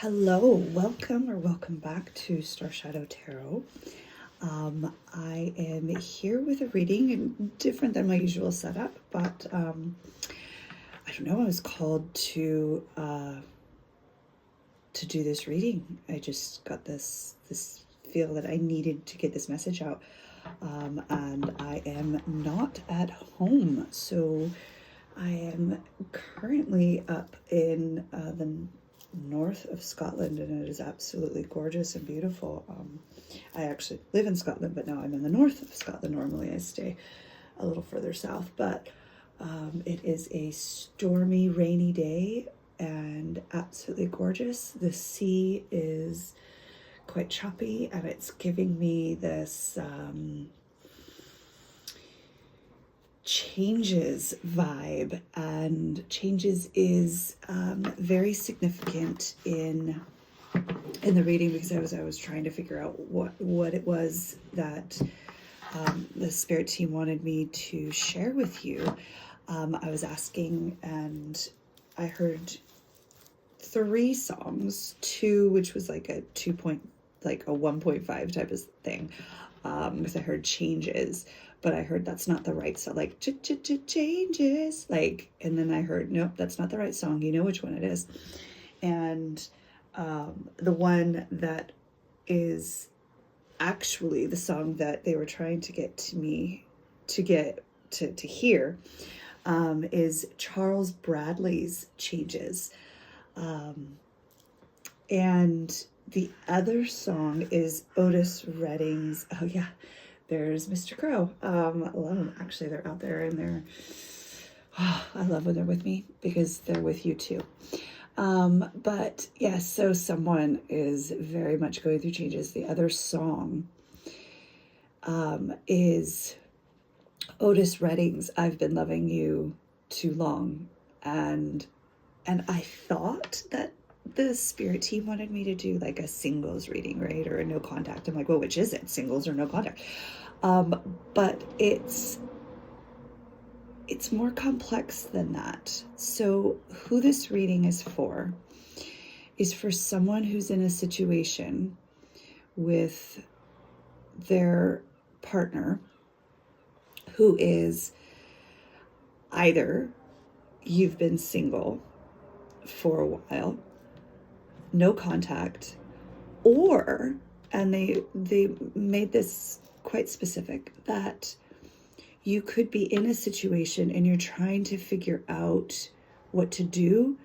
Hello, welcome back to Starshadow Tarot. I am here with a reading, and different than my usual setup, but I don't know. I was called to do this reading. I just got this feel that I needed to get this message out, and I am not at home, so I am currently up in the north of Scotland, and it is absolutely gorgeous and beautiful. I actually live in Scotland, but now I'm in the north of Scotland. Normally I stay a little further south, but it is a stormy, rainy day and absolutely gorgeous. The sea is quite choppy, and it's giving me this changes vibe, and changes is very significant in the reading, because I was trying to figure out what it was that the spirit team wanted me to share with you. I was asking, and I heard 3 songs, 2 which was like a 1.5 type of thing, because I heard changes, but I heard that's not the right song, like changes, like, and then I heard, nope, that's not the right song. You know which one it is. And the one that is actually the song that they were trying to get to me to get to hear is Charles Bradley's Changes. And the other song is Otis Redding's, oh yeah, there's Mr. Crow. I love them. Actually, they're out there, and they're, oh, I love when they're with me, because they're with you too. But yeah, so someone is very much going through changes. The other song is Otis Redding's I've Been Loving You Too Long. And I thought that the spirit team wanted me to do like a singles reading, right? Or a no contact. I'm like, well, which is it? Singles or no contact? But it's more complex than that. So who this reading is for someone who's in a situation with their partner who is either you've been single for a while, no contact, or, and they made this quite specific, that you could be in a situation and you're trying to figure out what to do,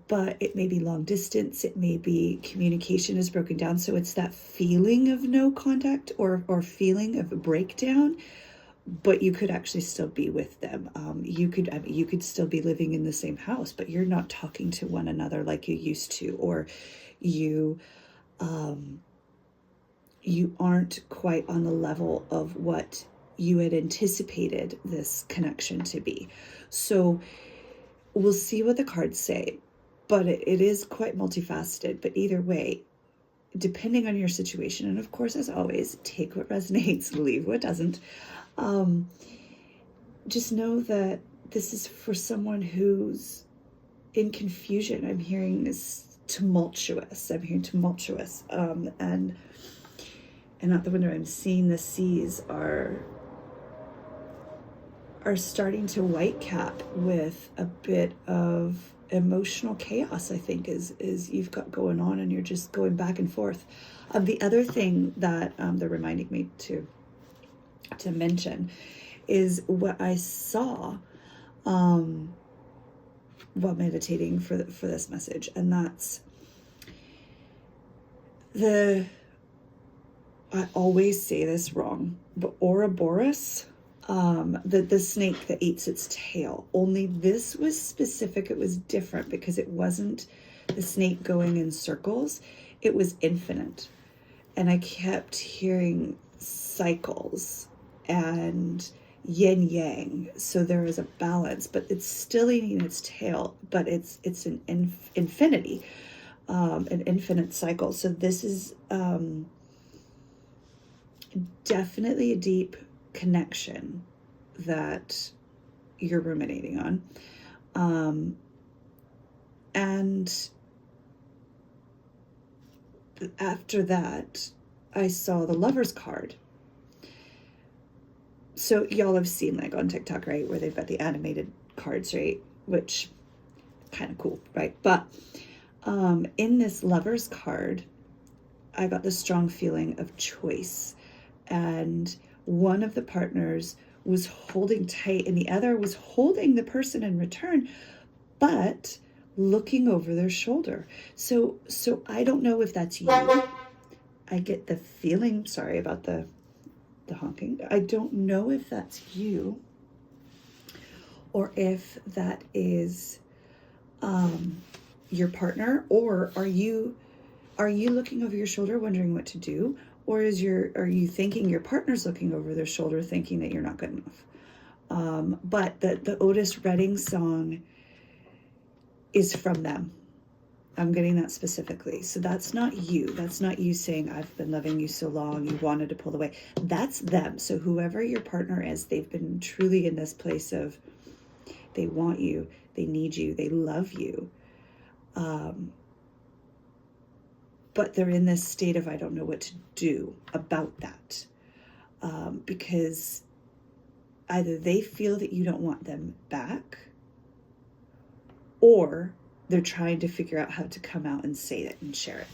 but it may be long distance, it may be communication is broken down, so it's that feeling of no contact or feeling of a breakdown, but you could actually still be with them. You could still be living in the same house, but you're not talking to one another like you used to, or you aren't quite on the level of what you had anticipated this connection to be. So we'll see what the cards say, but it is quite multifaceted. But either way, depending on your situation, and of course, as always, take what resonates, leave what doesn't. Just know that this is for someone who's in confusion. I'm hearing this tumultuous. And out the window, I'm seeing the seas are starting to whitecap with a bit of emotional chaos, I think, is you've got going on, and you're just going back and forth. The other thing that they're reminding me to mention is what I saw while meditating for this message, and that's I always say this wrong, but Ouroboros, the snake that eats its tail. Only this was specific. It was different because it wasn't the snake going in circles. It was infinite. And I kept hearing cycles and yin yang. So there is a balance, but it's still eating its tail, but it's an infinity, an infinite cycle. So this is definitely a deep connection that you're ruminating on. And after that, I saw the Lover's card. So y'all have seen like on TikTok, right, where they've got the animated cards, right, which kind of cool, right? But in this Lover's card, I got the strong feeling of choice, and one of the partners was holding tight and the other was holding the person in return, but looking over their shoulder. So I don't know if that's you. I get the feeling, sorry about the honking. I don't know if that's you or if that is your partner, or are you looking over your shoulder wondering what to do, or are you thinking your partner's looking over their shoulder thinking that you're not good enough? But the Otis Redding song is from them. I'm getting that specifically. So that's not you. That's not you saying, I've been loving you so long, you wanted to pull away. That's them. So whoever your partner is, they've been truly in this place of they want you, they need you, they love you. But they're in this state of, I don't know what to do about that. Because either they feel that you don't want them back, or they're trying to figure out how to come out and say it and share it.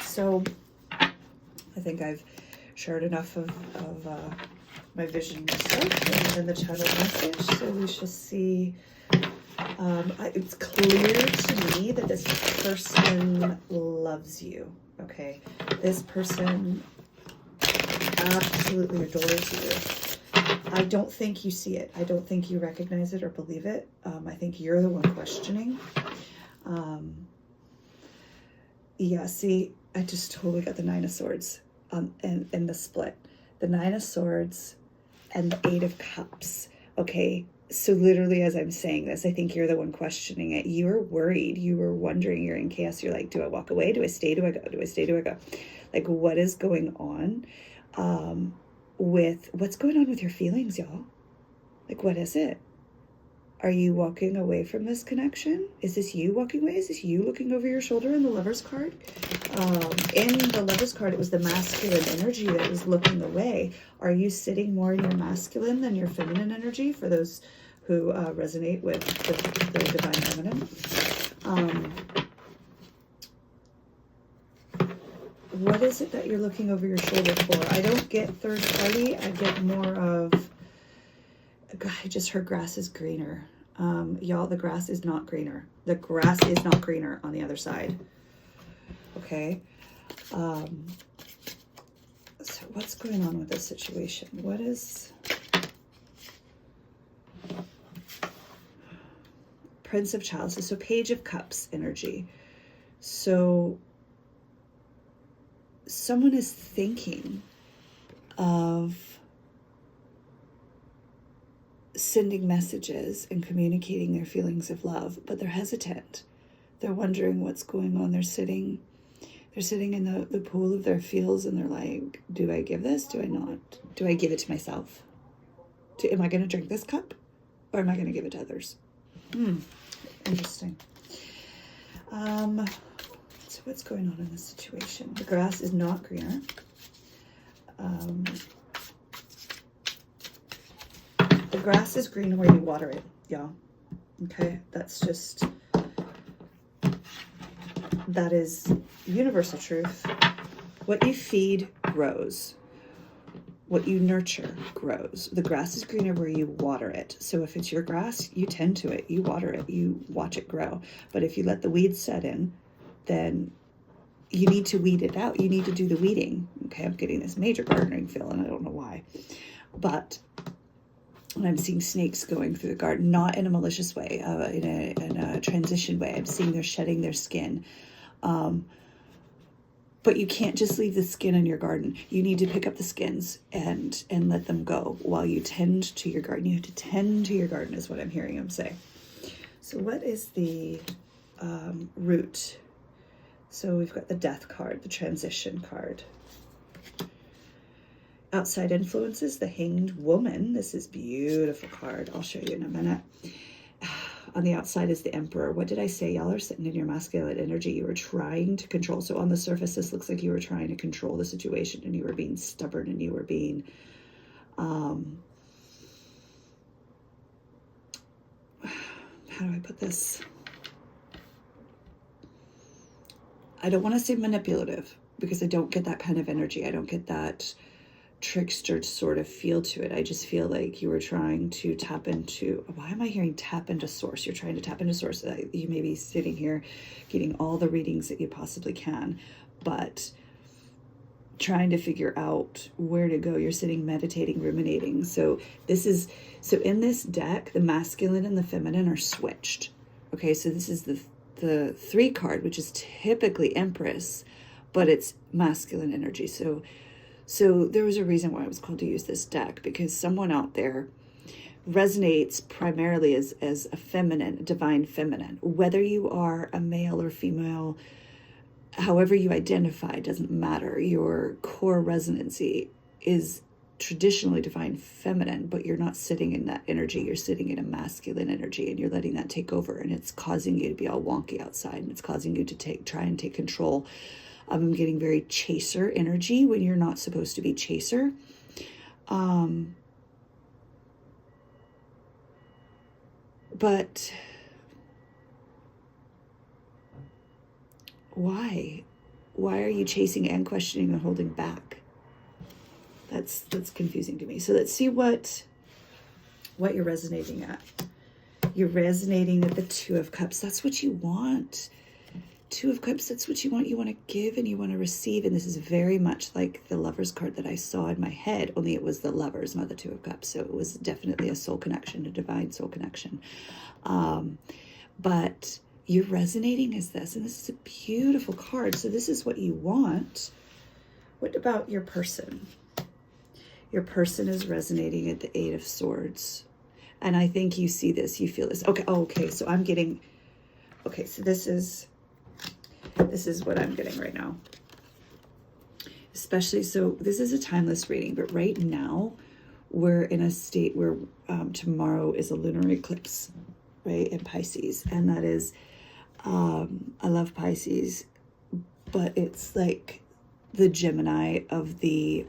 So I think I've shared enough of my vision myself and the channel message. So we shall see. It's clear to me that this person loves you. Okay. This person absolutely adores you. I don't think you see it. I don't think you recognize it or believe it. I think you're the one questioning. Yeah, see, I just totally got the Nine of Swords in the split. The Nine of Swords and the Eight of Cups. Okay, so literally as I'm saying this, I think you're the one questioning it. You're worried. You were wondering. You're in chaos. You're like, do I walk away? Do I stay? Do I go? Do I stay? Do I go? Like, what is going on what's going on with your feelings, y'all? Like, what is it? Are you walking away from this connection? Is this you walking away? Is this you looking over your shoulder in the Lover's card? In the Lover's card, it was the masculine energy that was looking away. Are you sitting more in your masculine than your feminine energy, for those who resonate with the divine feminine? What is it that you're looking over your shoulder for? I don't get third party. I get more of, I just heard grass is greener. Y'all, the grass is not greener. The grass is not greener on the other side. Okay. So what's going on with this situation? What is Prince of Chalices? So Page of Cups energy. So someone is thinking of sending messages and communicating their feelings of love, but they're hesitant. They're wondering what's going on. They're sitting in the pool of their feels, and they're like, do I give this? Do I not? Do I give it to myself? Am I going to drink this cup, or am I going to give it to others? Interesting. So what's going on in this situation? The grass is not greener. The grass is greener where you water it, y'all. Okay, that is universal truth. What you feed grows. What you nurture grows. The grass is greener where you water it. So if it's your grass, you tend to it, you water it, you watch it grow. But if you let the weeds set in, then you need to weed it out. You need to do the weeding. Okay, I'm getting this major gardening feel, and I don't know why. But I'm seeing snakes going through the garden, not in a malicious way, in a transition way. I'm seeing they're shedding their skin. But you can't just leave the skin in your garden. You need to pick up the skins and let them go while you tend to your garden. You have to tend to your garden is what I'm hearing him say. So what is the root? So we've got the Death card, the Transition card. Outside influences, the Hanged Woman. This is beautiful card. I'll show you in a minute. on the outside is the Emperor. What did I say? Y'all are sitting in your masculine energy. You were trying to control. So on the surface, this looks like you were trying to control the situation, and you were being stubborn, and you were being, how do I put this? I don't want to say manipulative, because I don't get that kind of energy. I don't get that trickster sort of feel to it. I just feel like you were trying to tap into, why am I hearing tap into source? You're trying to tap into source. You may be sitting here getting all the readings that you possibly can, but trying to figure out where to go. You're sitting, meditating, ruminating. So in this deck, the masculine and the feminine are switched. Okay, so this is the 3 card, which is typically Empress, but it's masculine energy. So there was a reason why I was called to use this deck, because someone out there resonates primarily as a feminine, a divine feminine. Whether you are a male or female, however you identify, doesn't matter. Your core resonancy is traditionally divine feminine, but you're not sitting in that energy. You're sitting in a masculine energy, and you're letting that take over, and it's causing you to be all wonky outside, and it's causing you to try and take control. I'm getting very chaser energy when you're not supposed to be chaser. But why? Why are you chasing and questioning and holding back? That's confusing to me. So let's see what you're resonating at. You're resonating at the 2 of Cups. That's what you want. 2 of Cups, that's what you want. You want to give and you want to receive. And this is very much like the Lovers card that I saw in my head, only it was the Lovers, not the 2 of Cups. So it was definitely a soul connection, a divine soul connection. But you're resonating as this, and this is a beautiful card. So this is what you want. What about your person? Your person is resonating at the 8 of Swords. And I think you see this, you feel this. Okay, so I'm getting, so this is what I'm getting right now. Especially, so this is a timeless reading, but right now we're in a state where tomorrow is a lunar eclipse, right, in Pisces. And that is, I love Pisces, but it's like the Gemini of the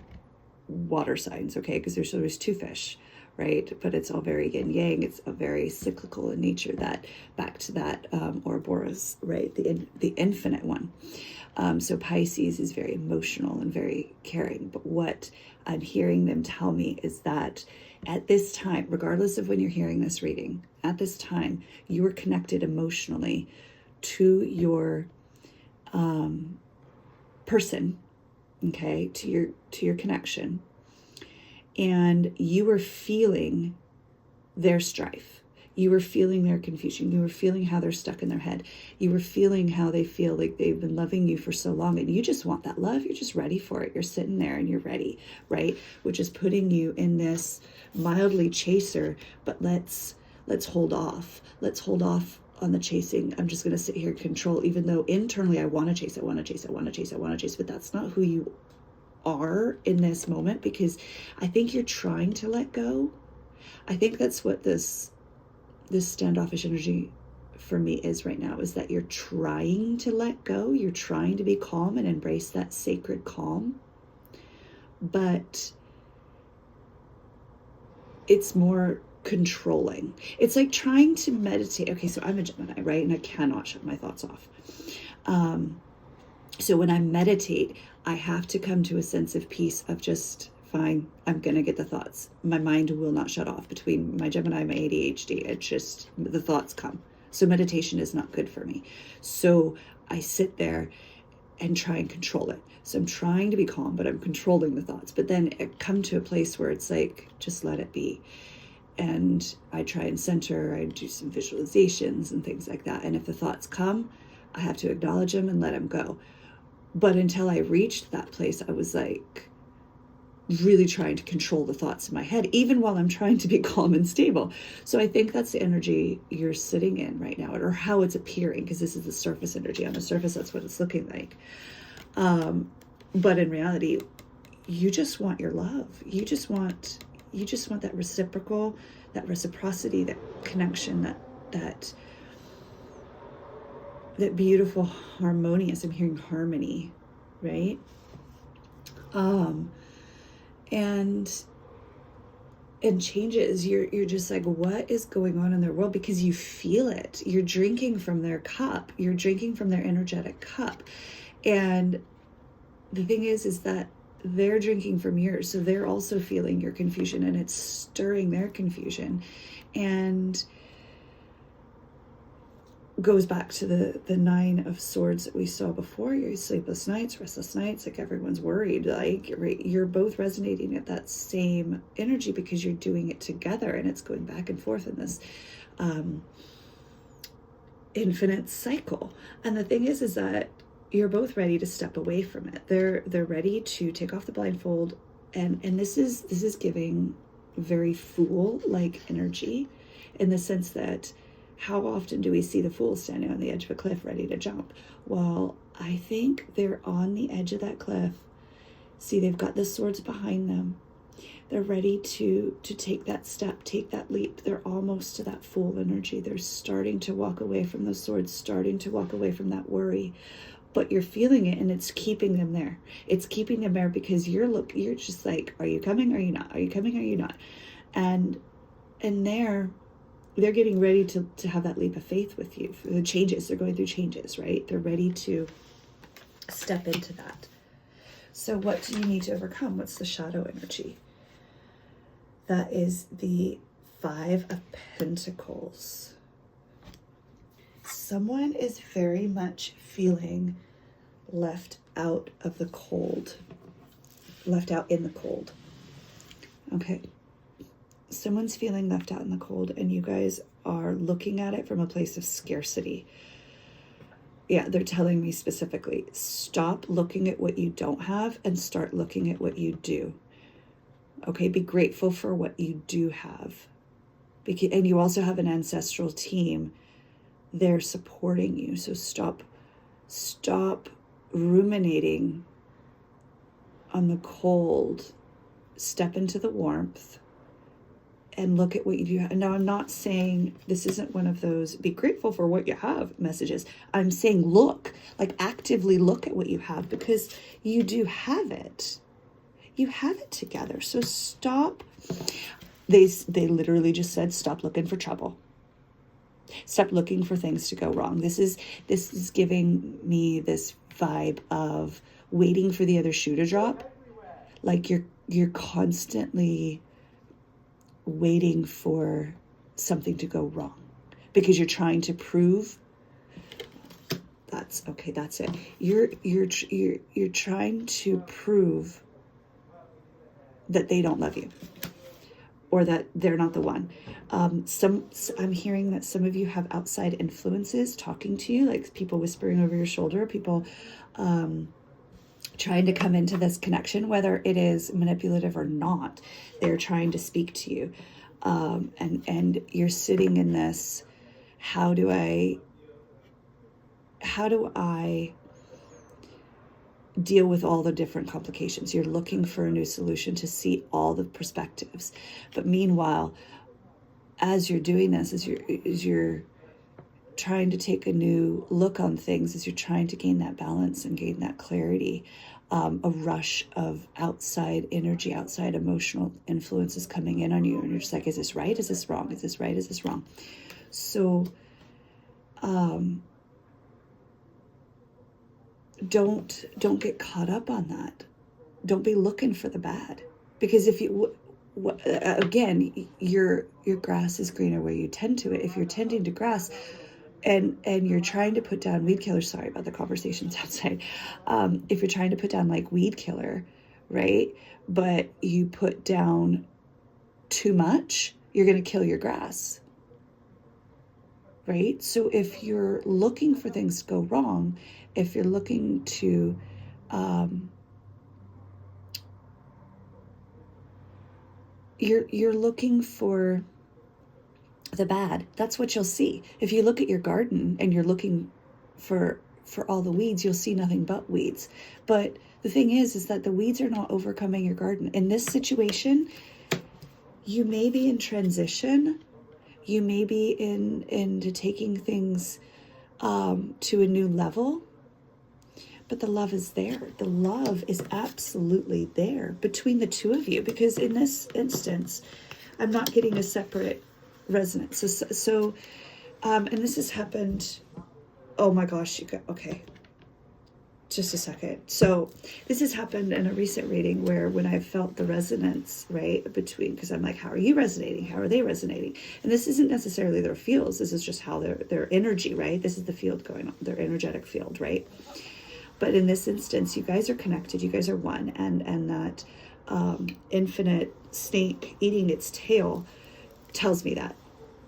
water signs, okay, because there's 2 fish, right? But it's all very yin yang. It's a very cyclical in nature. That back to that Ouroboros, right? The infinite one. So Pisces is very emotional and very caring. But what I'm hearing them tell me is that at this time, regardless of when you're hearing this reading, at this time, you are connected emotionally to your person, okay, to your connection. And you were feeling their strife. You were feeling their confusion. You were feeling how they're stuck in their head. You were feeling how they feel like they've been loving you for so long, and you just want that love. You're just ready for it. You're sitting there and you're ready, right? Which is putting you in this mildly chaser, but let's hold off. Let's hold off on the chasing. I'm just going to sit here and control, even though internally I want to chase, but that's not who you are in this moment, because I think you're trying to let go. I think that's what this standoffish energy for me is right now, is that you're trying to let go. You're trying to be calm and embrace that sacred calm, but it's more controlling. It's like trying to meditate. Okay, so I'm a Gemini, right? And I cannot shut my thoughts off. So when I meditate, I have to come to a sense of peace of just, fine, I'm going to get the thoughts. My mind will not shut off. Between my Gemini and my ADHD, it's just, the thoughts come. So meditation is not good for me. So I sit there and try and control it. So I'm trying to be calm, but I'm controlling the thoughts. But then I come to a place where it's like, just let it be. And I try and center, I do some visualizations and things like that. And if the thoughts come, I have to acknowledge them and let them go. But until I reached that place, I was like really trying to control the thoughts in my head, even while I'm trying to be calm and stable. So I think that's the energy you're sitting in right now, or how it's appearing, because this is the surface energy. On the surface, that's what it's looking like. But in reality, you just want your love. You just want that reciprocity, that connection, that beautiful harmonious, I'm hearing harmony, right? And changes, you're just like, what is going on in their world? Because you feel it. You're drinking from their cup. You're drinking from their energetic cup. And the thing is that they're drinking from yours. So they're also feeling your confusion, and it's stirring their confusion. And goes back to the Nine of Swords that we saw before. Your sleepless nights, restless nights, like everyone's worried, like you're both resonating at that same energy because you're doing it together, and it's going back and forth in this infinite cycle. And the thing is that you're both ready to step away from it. They're ready to take off the blindfold, and this is giving very Fool-like energy, in the sense that how often do we see the Fool standing on the edge of a cliff ready to jump? Well, I think they're on the edge of that cliff. See, they've got the swords behind them. They're ready to take that step, take that leap. They're almost to that Fool energy. They're starting to walk away from those swords, starting to walk away from that worry. But you're feeling it, and it's keeping them there. It's keeping them there because you're just like, are you coming? Are you not? Are you coming? Are you not? And they're getting ready to have that leap of faith with you. For the changes, they're going through changes, right? They're ready to step into that. So what do you need to overcome? What's the shadow energy? That is the Five of Pentacles. Someone is very much feeling left out of the cold, left out in the cold. Okay. Someone's feeling left out in the cold, and you guys are looking at it from a place of scarcity. Yeah, they're telling me specifically, stop looking at what you don't have and start looking at what you do. Okay, be grateful for what you do have. And you also have an ancestral team. They're supporting you. So stop ruminating on the cold. Step into the warmth and look at what you do have. Now, I'm not saying this isn't one of those be grateful for what you have messages. I'm saying look, like actively look at what you have, because you do have it. You have it together. So stop. They literally just said, stop looking for trouble. Stop looking for things to go wrong. This is giving me this vibe of waiting for the other shoe to drop. Like you're constantly waiting for something to go wrong because you're trying to prove that's it. You're trying to prove that they don't love you, or that they're not the one. I'm hearing that some of you have outside influences talking to you, like people whispering over your shoulder, people trying to come into this connection, whether it is manipulative or not. They're trying to speak to you. And you're sitting in this, how do I deal with all the different complications? You're looking for a new solution to see all the perspectives. But meanwhile, as you're doing this, as you're trying to take a new look on things, as you're trying to gain that balance and gain that clarity, a rush of outside energy, outside emotional influences coming in on you, and you're just like, is this right? Is this wrong? Is this right? Is this wrong? So don't get caught up on that. Don't be looking for the bad, because if you again, your grass is greener where you tend to it. If you're tending to grass and you're trying to put down weed killer, sorry about the conversations outside. If you're trying to put down like weed killer, right? But you put down too much, you're going to kill your grass, right? So if you're looking for things to go wrong, if you're looking to, you're looking for the bad, that's what you'll see. If you look at your garden and you're looking for all the weeds, you'll see nothing but weeds. But the thing is that the weeds are not overcoming your garden. In this situation, you may be in transition. You may be into taking things to a new level, but the love is there. The love is absolutely there between the two of you, because in this instance, I'm not getting a separate resonance. And this has happened. Oh my gosh, okay. Just a second. So this has happened in a recent reading where when I felt the resonance, right, between, because I'm like, how are you resonating? How are they resonating? And this isn't necessarily their fields. This is just how their energy, right? This is the field going on, their energetic field, right? But in this instance, you guys are connected. You guys are one. And that infinite snake eating its tail tells me that,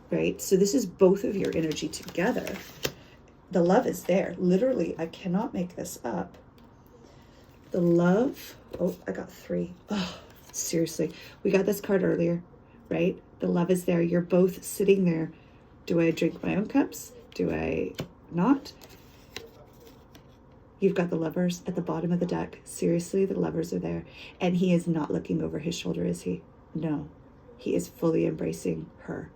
right? So this is both of your energy together. The love is there. Literally, I cannot make this up. The love. Oh, I got 3. Oh, seriously. We got this card earlier, right? The love is there. You're both sitting there. Do I drink my own cups? Do I not? You've got the lovers at the bottom of the deck. Seriously, the lovers are there. And he is not looking over his shoulder, is he? No. He is fully embracing her.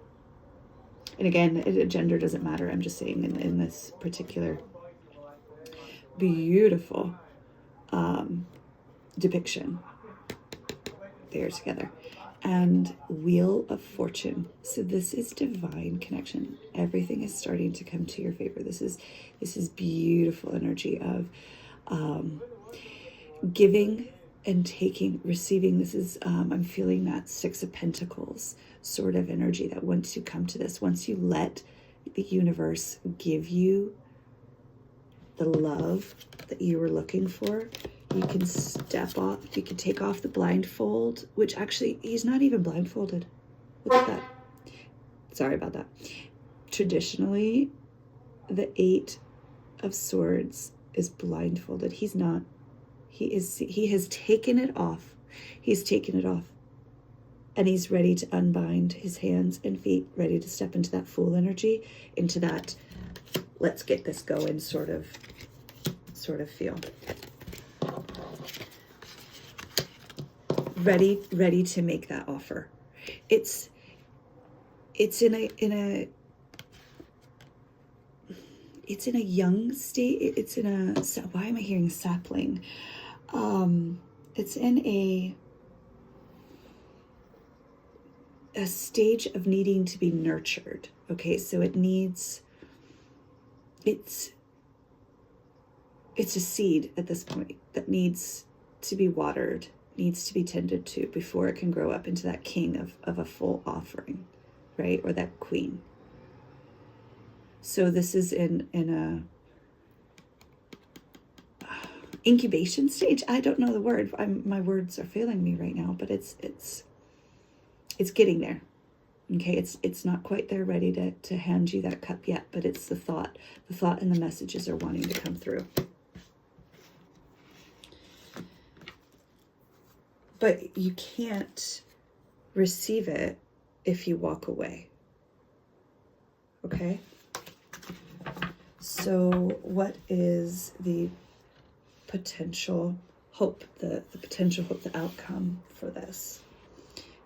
And again, gender doesn't matter. I'm just saying in this particular beautiful depiction, they are together. And Wheel of Fortune. So this is divine connection. Everything is starting to come to your favor. This is beautiful energy of giving and taking, receiving. This is, I'm feeling that 6 of Pentacles sort of energy, that once you come to this, once you let the universe give you the love that you were looking for, you can step off, you can take off the blindfold, which actually, he's not even blindfolded. Look at that. Sorry about that. Traditionally, the 8 of Swords is blindfolded. He's not. He has taken it off. He's taken it off. And he's ready to unbind his hands and feet, ready to step into that Fool energy, into that let's get this going sort of feel. Ready to make that offer. It's in a young state. It's in a, why am I hearing sapling? It's in a stage of needing to be nurtured. Okay, so it's a seed at this point that needs to be watered, needs to be tended to before it can grow up into that king of a full offering, right? Or that queen. So this is in a incubation stage. I don't know the word. My words are failing me right now, but it's getting there. Okay, it's not quite there, ready to hand you that cup yet, but it's the thought and the messages are wanting to come through. But you can't receive it if you walk away. Okay? So what is the potential hope, the potential hope, the outcome for this?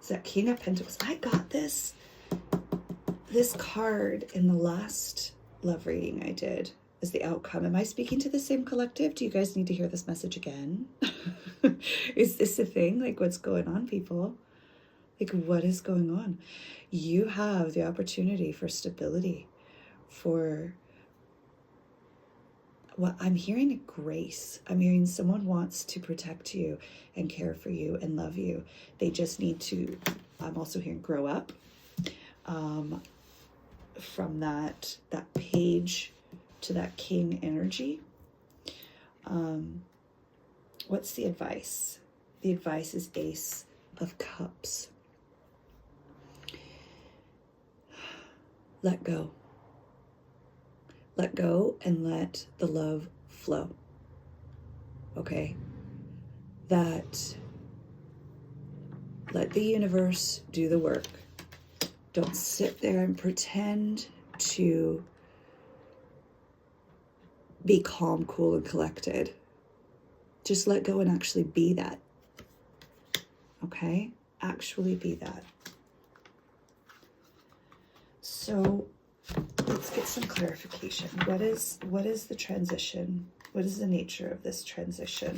Is that King of Pentacles. I got this card in the last love reading I did as the outcome. Am I speaking to the same collective? Do you guys need to hear this message again? Is this a thing? Like, what's going on, people? Like, what is going on? You have the opportunity for stability, for what I'm hearing, grace. I'm hearing someone wants to protect you and care for you and love you. They just need to, I'm also hearing grow up from that page to that king energy. What's the advice? The advice is Ace of Cups. Let go. Let go and let the love flow. Okay? That let the universe do the work. Don't sit there and pretend to be calm, cool, and collected. Just let go and actually be that. Okay? Actually be that. So let's get some clarification. What is the transition? What is the nature of this transition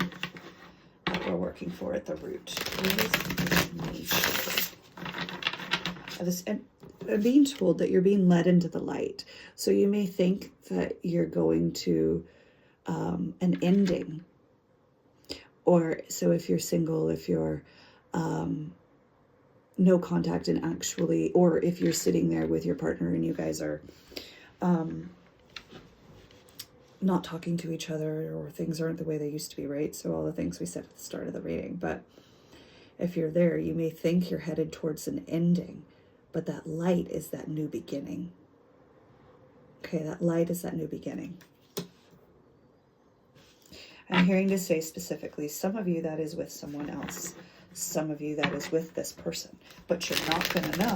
that we're working for at the root? What is the nature of this? And I'm being told that you're being led into the light. So you may think that you're going to an ending. Or so if you're single, if you're no contact and actually, or if you're sitting there with your partner and you guys are not talking to each other, or things aren't the way they used to be, right? So all the things we said at the start of the reading. But if you're there, you may think you're headed towards an ending, but that light is that new beginning. Okay, that light is that new beginning. I'm hearing to say specifically, some of you that is with someone else, some of you that is with this person, but you're not going to know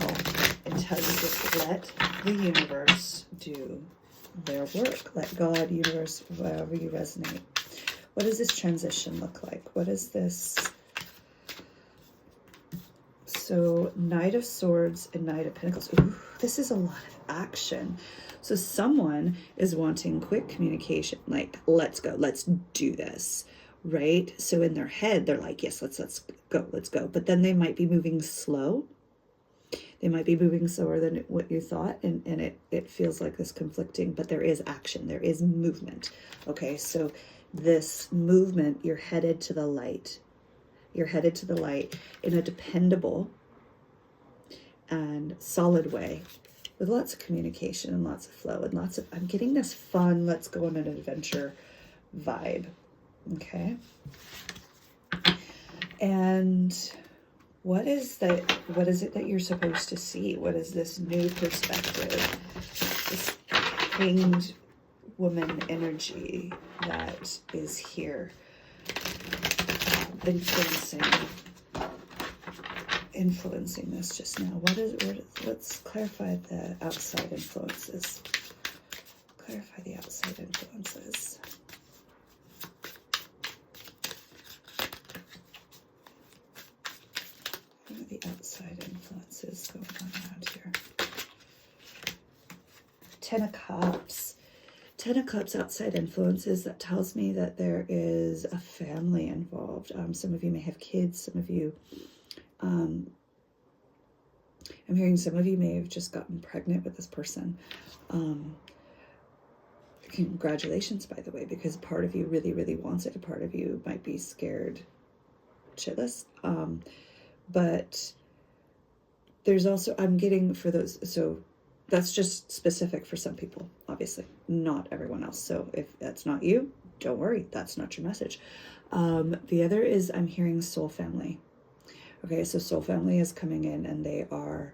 until you just let the universe do their work. Let God, universe, wherever you resonate. What does this transition look like? What is this? So Knight of Swords and Knight of Pentacles. Ooh, this is a lot of action. So someone is wanting quick communication, like, let's go, let's do this, right? So in their head, they're like, yes, let's go. But then they might be moving slow. They might be moving slower than what you thought, and it feels like this conflicting, but there is action, there is movement. Okay, so this movement, you're headed to the light. You're headed to the light in a dependable and solid way, with lots of communication and lots of flow and lots of, I'm getting this fun, let's go on an adventure vibe. Okay. And what is it that you're supposed to see? What is this new perspective? This hanged woman energy that is here, influencing this just now. Let's clarify the outside influences. Clarify the outside influences. What are the outside influences going on around here? Ten of Cups. Ten of Cups, outside influences. That tells me that there is a family involved. Some of you may have kids. Some of you, I'm hearing some of you may have just gotten pregnant with this person. Congratulations, by the way, because part of you really, really wants it. A part of you might be scared shitless. But there's also, I'm getting for those, so that's just specific for some people, obviously, not everyone else. So if that's not you, don't worry, that's not your message. The other is I'm hearing soul family. Okay, so soul family is coming in, and they are,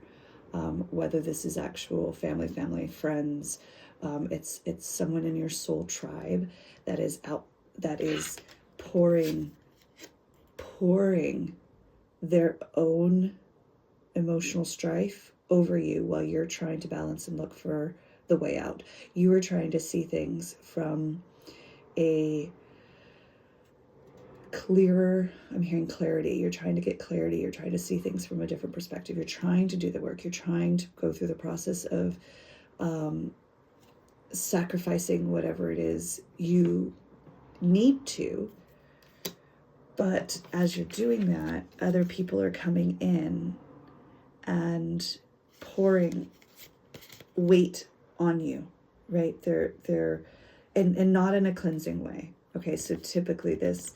whether this is actual family, friends, it's someone in your soul tribe that is pouring their own emotional strife over you while you're trying to balance and look for the way out. You are trying to see things from a clearer, I'm hearing clarity. You're trying to get clarity. You're trying to see things from a different perspective. You're trying to do the work. You're trying to go through the process of sacrificing whatever it is you need to. But as you're doing that, other people are coming in and pouring weight on you, right? They're and not in a cleansing way. Okay, so typically this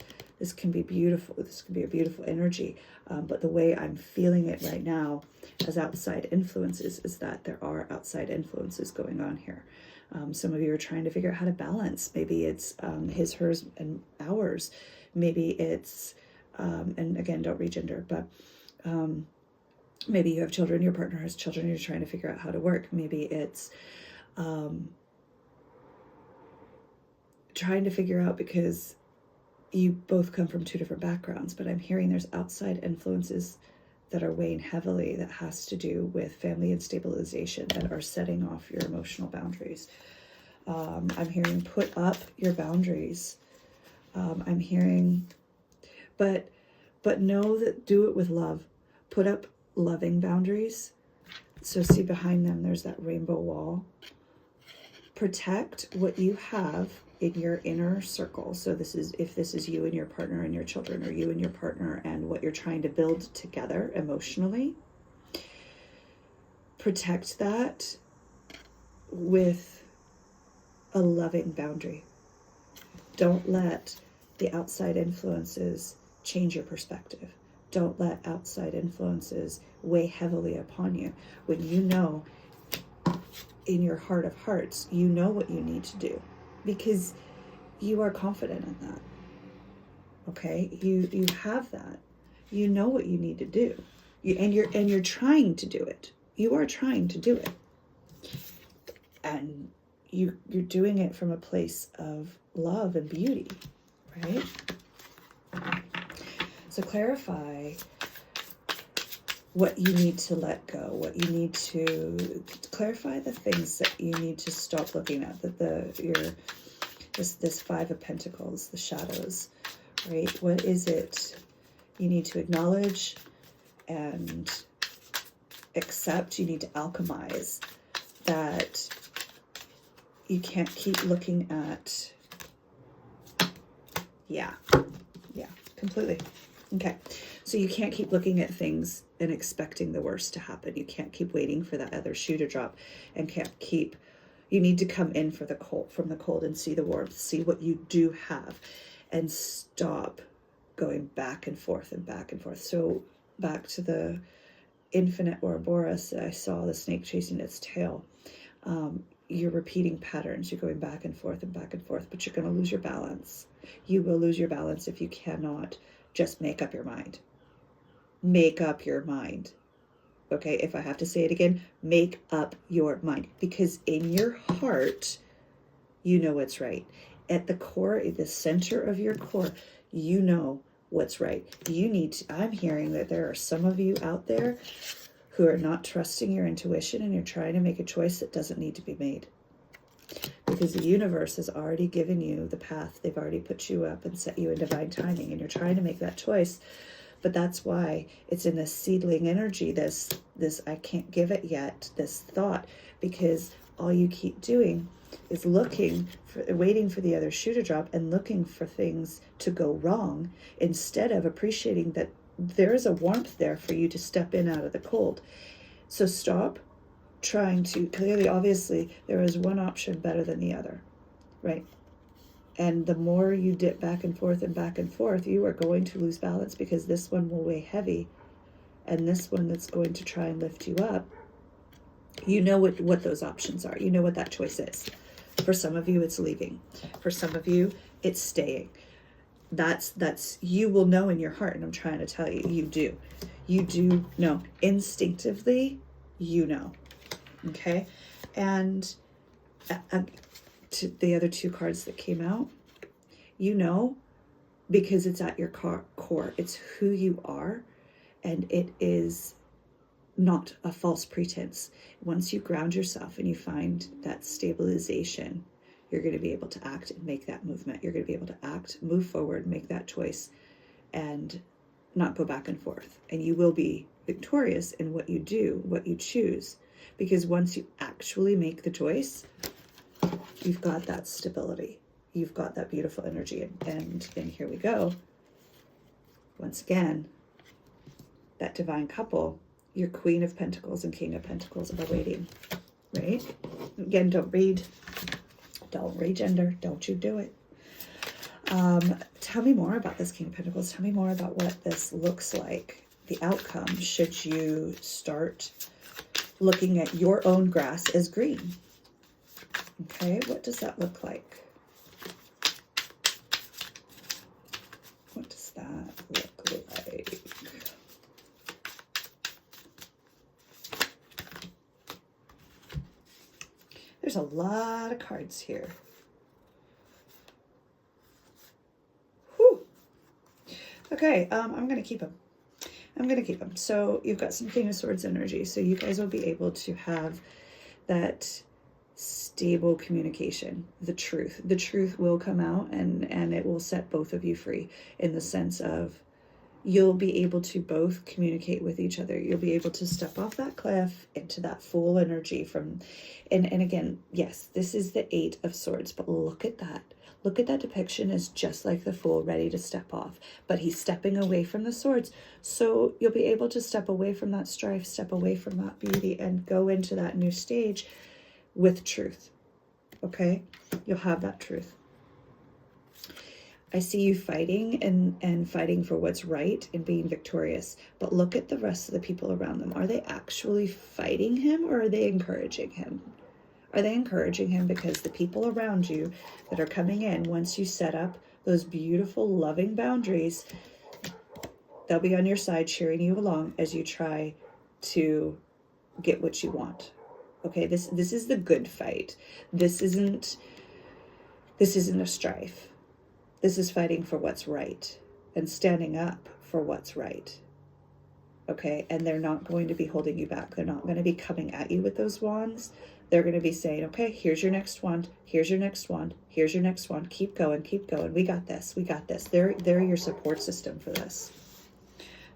can be beautiful. This can be a beautiful energy. But the way I'm feeling it right now as outside influences is that there are outside influences going on here. Some of you are trying to figure out how to balance. Maybe it's his, hers, and ours. Maybe it's, and again, don't regender, but maybe you have children, your partner has children, you're trying to figure out how to work. Maybe it's trying to figure out because you both come from two different backgrounds, but I'm hearing there's outside influences that are weighing heavily that has to do with family and stabilization that are setting off your emotional boundaries. I'm hearing put up your boundaries. I'm hearing, but know that do it with love. Put up loving boundaries, So see behind them, there's that rainbow wall. Protect what you have in your inner circle. So this is, if this is you and your partner and your children, or you and your partner and what you're trying to build together emotionally, protect that with a loving boundary. Don't let the outside influences change your perspective. Don't let outside influences weigh heavily upon you. When you know in your heart of hearts, you know what you need to do, because you are confident in that. Okay? You have that. You know what you need to do. And you're trying to do it. You are trying to do it. And you're doing it from a place of love and beauty, right? So clarify what you need to let go, what you need to clarify, the things that you need to stop looking at, that this Five of Pentacles, the shadows, right? What is it you need to acknowledge and accept? You need to alchemize that. You can't keep looking at, yeah, completely. Okay, so you can't keep looking at things and expecting the worst to happen. You can't keep waiting for that other shoe to drop, and you need to come in from the cold and see the warmth, see what you do have, and stop going back and forth and back and forth. So back to the infinite Ouroboros, I saw the snake chasing its tail. You're repeating patterns. You're going back and forth, but you're going to lose your balance. You will lose your balance if you cannot just make up your mind. Make up your mind. Okay, if I have to say it again, make up your mind. Because in your heart, you know what's right. At the core, at the center of your core, you know what's right. I'm hearing that there are some of you out there who are not trusting your intuition, and you're trying to make a choice that doesn't need to be made. Because the universe has already given you the path. They've already put you up and set you in divine timing, and you're trying to make that choice. But that's why it's in this seedling energy, this I can't give it yet, this thought, because all you keep doing is waiting for the other shoe to drop and looking for things to go wrong, instead of appreciating that there is a warmth there for you to step in out of the cold. So stop trying to, clearly, obviously, there is one option better than the other, right? And the more you dip back and forth, you are going to lose balance, because this one will weigh heavy, and this one that's going to try and lift you up, you know what those options are. You know what that choice is. For some of you, it's leaving. For some of you, it's staying. That's you will know in your heart, and I'm trying to tell you, you do know instinctively, you know. Okay, and to the other two cards that came out, you know, because it's at your core. It's who you are, and it is not a false pretense. Once you ground yourself and you find that stabilization, you're going to be able to act and make that movement. You're going to be able to act, move forward, make that choice, and not go back and forth. And you will be victorious in what you do, what you choose. Because once you actually make the choice, you've got that stability. You've got that beautiful energy. And here we go. Once again, that divine couple, your Queen of Pentacles and King of Pentacles are waiting, right? Again, don't read gender. Don't you do it. Tell me more about this King of Pentacles. Tell me more about what this looks like. The outcome, should you start looking at your own grass as green. Okay, what does that look like? What does that look like? There's a lot of cards here. Whew. Okay, I'm going to keep them. So you've got some King of Swords energy. So you guys will be able to have that stable communication. The truth will come out, and it will set both of you free, in the sense of you'll be able to both communicate with each other. You'll be able to step off that cliff into that full energy from, and again, yes, this is the 8 of Swords, but look at that. Look at that depiction as just like the Fool ready to step off, but he's stepping away from the swords. So you'll be able to step away from that strife, step away from that beauty, and go into that new stage with truth. Okay? You'll have that truth. I see you fighting and fighting for what's right and being victorious. But look at the rest of the people around them. Are they actually fighting him, or are they encouraging him? Are they encouraging him? Because the people around you that are coming in, once you set up those beautiful, loving boundaries, they'll be on your side cheering you along as you try to get what you want. Okay, this is the good fight. This isn't a strife. This is fighting for what's right and standing up for what's right. Okay, and they're not going to be holding you back. They're not going to be coming at you with those wands. They're going to be saying, okay, here's your next wand. Here's your next wand. Here's your next wand. Keep going, keep going. We got this. We got this. They're your support system for this.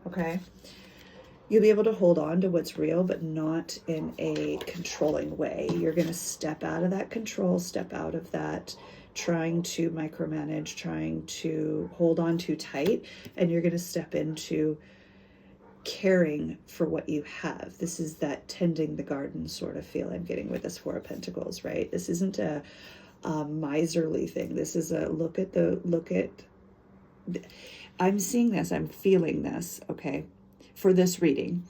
Okay. You'll be able to hold on to what's real, but not in a controlling way. You're going to step out of that control, step out of that trying to micromanage, trying to hold on too tight, and you're going to step into caring for what you have. This is that tending the garden sort of feel I'm getting with this 4 of Pentacles, right? This isn't a miserly thing. This is a I'm seeing this, I'm feeling this, okay, for this reading,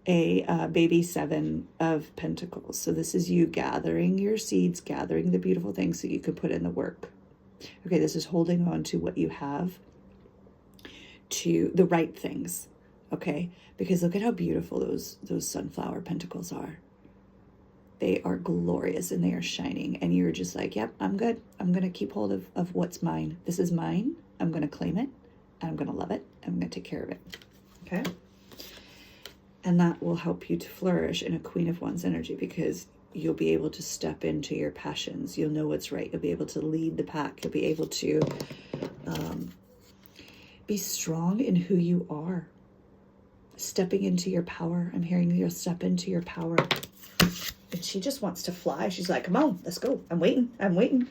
a baby 7 of Pentacles. So this is you gathering your seeds, gathering the beautiful things so you can put in the work. Okay, this is holding on to what you have, to the right things. Okay, because look at how beautiful those sunflower pentacles are. They are glorious and they are shining. And you're just like, yep, I'm good. I'm going to keep hold of what's mine. This is mine. I'm going to claim it. And I'm going to love it. I'm going to take care of it. Okay. And that will help you to flourish in a Queen of Wands energy, because you'll be able to step into your passions. You'll know what's right. You'll be able to lead the pack. You'll be able to be strong in who you are. Stepping into your power. I'm hearing you'll step into your power. And she just wants to fly. She's like, come on, let's go. I'm waiting. I'm waiting.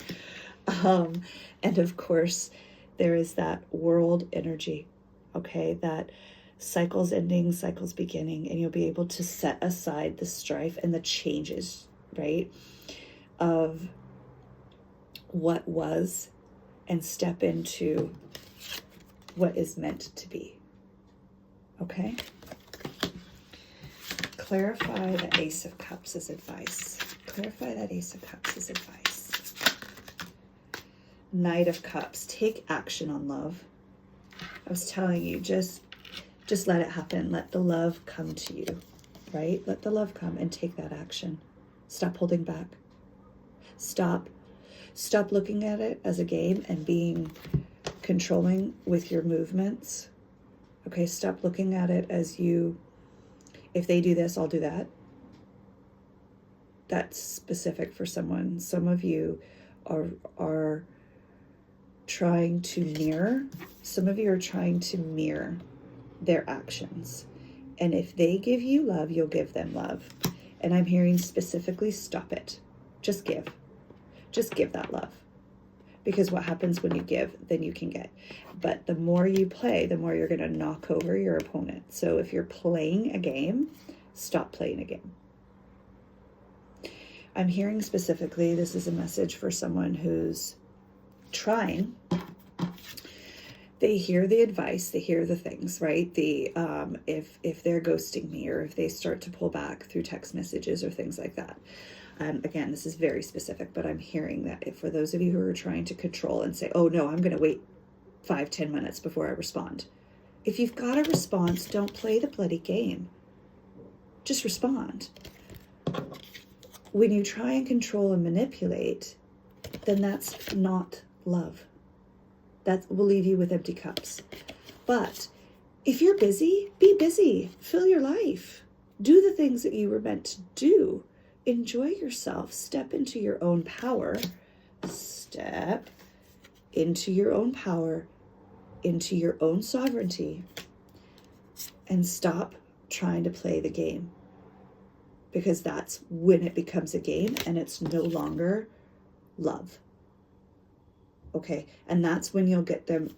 And of course, there is that world energy. Okay, that cycles ending, cycles beginning, and you'll be able to set aside the strife and the changes, right, of what was and step into what is meant to be. Okay? Clarify the Ace of Cups as advice. Clarify that Ace of Cups as advice. Knight of Cups. Take action on love. I was telling you, just let it happen. Let the love come to you, right? Let the love come and take that action. Stop holding back. Stop looking at it as a game and being controlling with your movements. Okay, stop looking at it as you, if they do this, I'll do that. That's specific for someone. Some of you are trying to mirror. Some of you are trying to mirror their actions. And if they give you love, you'll give them love. And I'm hearing specifically, stop it. Just give. Just give that love. Because what happens when you give, then you can get. But the more you play, the more you're going to knock over your opponent. So if you're playing a game, stop playing a game. I'm hearing specifically, this is a message for someone who's trying. They hear the advice, they hear the things, right? The if they're ghosting me, or if they start to pull back through text messages or things like that. Again, this is very specific, but I'm hearing that if for those of you who are trying to control and say, oh no, I'm going to wait 5-10 minutes before I respond. If you've got a response, don't play the bloody game. Just respond. When you try and control and manipulate, then that's not love. That will leave you with empty cups. But if you're busy, be busy. Fill your life. Do the things that you were meant to do. Enjoy yourself. Step into your own power. Step into your own power, into your own sovereignty, and stop trying to play the game, because that's when it becomes a game and it's no longer love. Okay, and that's when you'll get them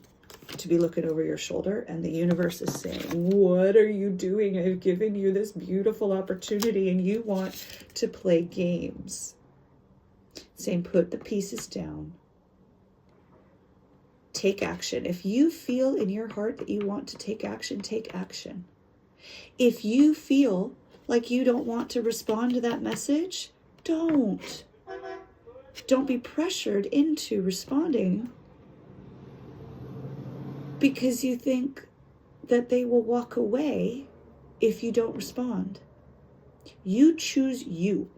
to be looking over your shoulder, and the universe is saying, what are you doing? I've given you this beautiful opportunity and you want to play games. Saying, put the pieces down. Take action. If you feel in your heart that you want to take action, take action. If you feel like you don't want to respond to that message, don't. Don't be pressured into responding because you think that they will walk away if you don't respond. You choose you.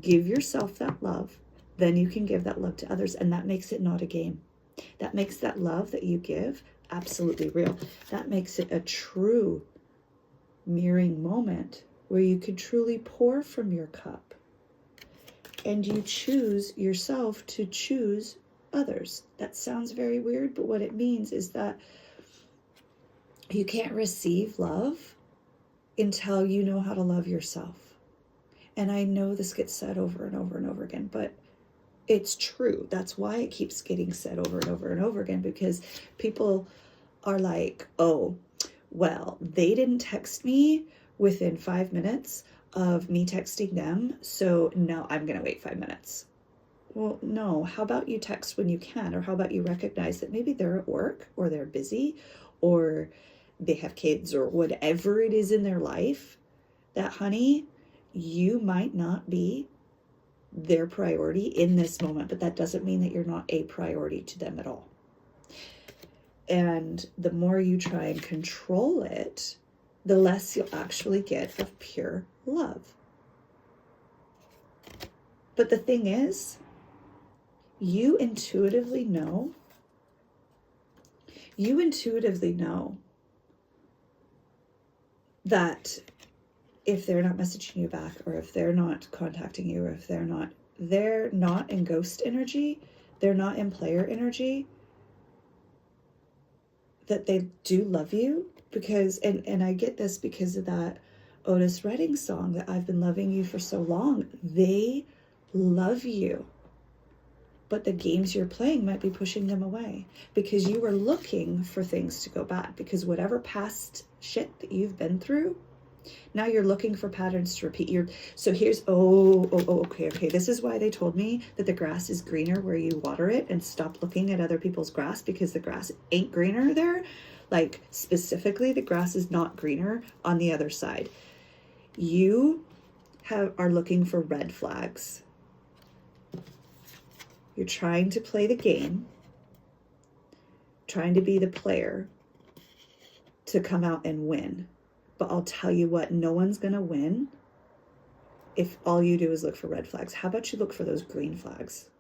Give yourself that love. Then you can give that love to others, and that makes it not a game. That makes that love that you give absolutely real. That makes it a true mirroring moment where you can truly pour from your cup. And you choose yourself to choose others. That sounds very weird, but what it means is that you can't receive love until you know how to love yourself. And I know this gets said over and over and over again, but it's true. That's why it keeps getting said over and over and over again, because people are like, oh, well, they didn't text me within 5 minutes of me texting them, so now I'm going to wait 5 minutes. Well, no. How about you text when you can? Or how about you recognize that maybe they're at work, or they're busy, or they have kids, or whatever it is in their life, that, honey, you might not be their priority in this moment, but that doesn't mean that you're not a priority to them at all. And the more you try and control it, the less you'll actually get of pure love. But the thing is, you intuitively know that if they're not messaging you back, or if they're not contacting you, or if they're not in ghost energy, they're not in player energy, that they do love you. Because, and I get this because of that Otis Redding song, that I've been loving you for so long. They love you. But the games you're playing might be pushing them away, because you are looking for things to go bad, because whatever past shit that you've been through, now you're looking for patterns to repeat. So here's, okay. This is why they told me that the grass is greener where you water it, and stop looking at other people's grass, because the grass ain't greener there. Like, specifically, the grass is not greener on the other side. You are looking for red flags. You're trying to play the game, trying to be the player to come out and win. But I'll tell you what, no one's going to win if all you do is look for red flags. How about you look for those green flags?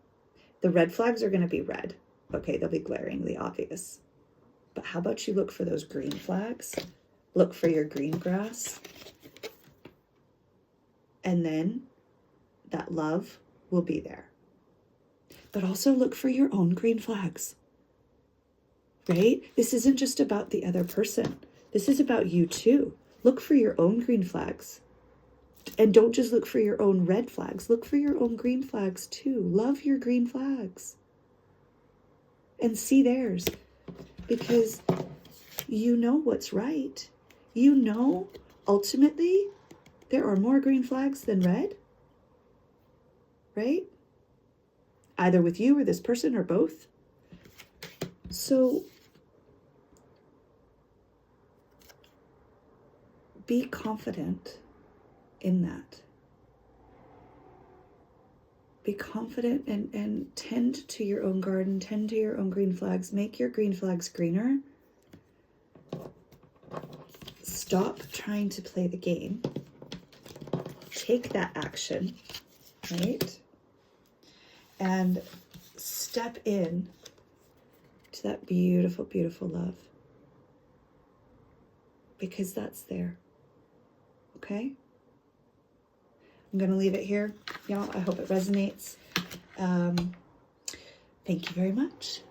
The red flags are going to be red. Okay, they'll be glaringly obvious. But how about you look for those green flags? Look for your green grass. And then that love will be there. But also look for your own green flags. Right? This isn't just about the other person. This is about you too. Look for your own green flags. And don't just look for your own red flags. Look for your own green flags too. Love your green flags. And see theirs. Because you know what's right. You know, ultimately, there are more green flags than red. Right? Either with you or this person, or both. So be confident in that. Be confident and tend to your own garden, tend to your own green flags, make your green flags greener. Stop trying to play the game. Take that action, right? And step in to that beautiful, beautiful love. Because that's there. Okay? I'm going to leave it here. Y'all, I hope it resonates. Thank you very much.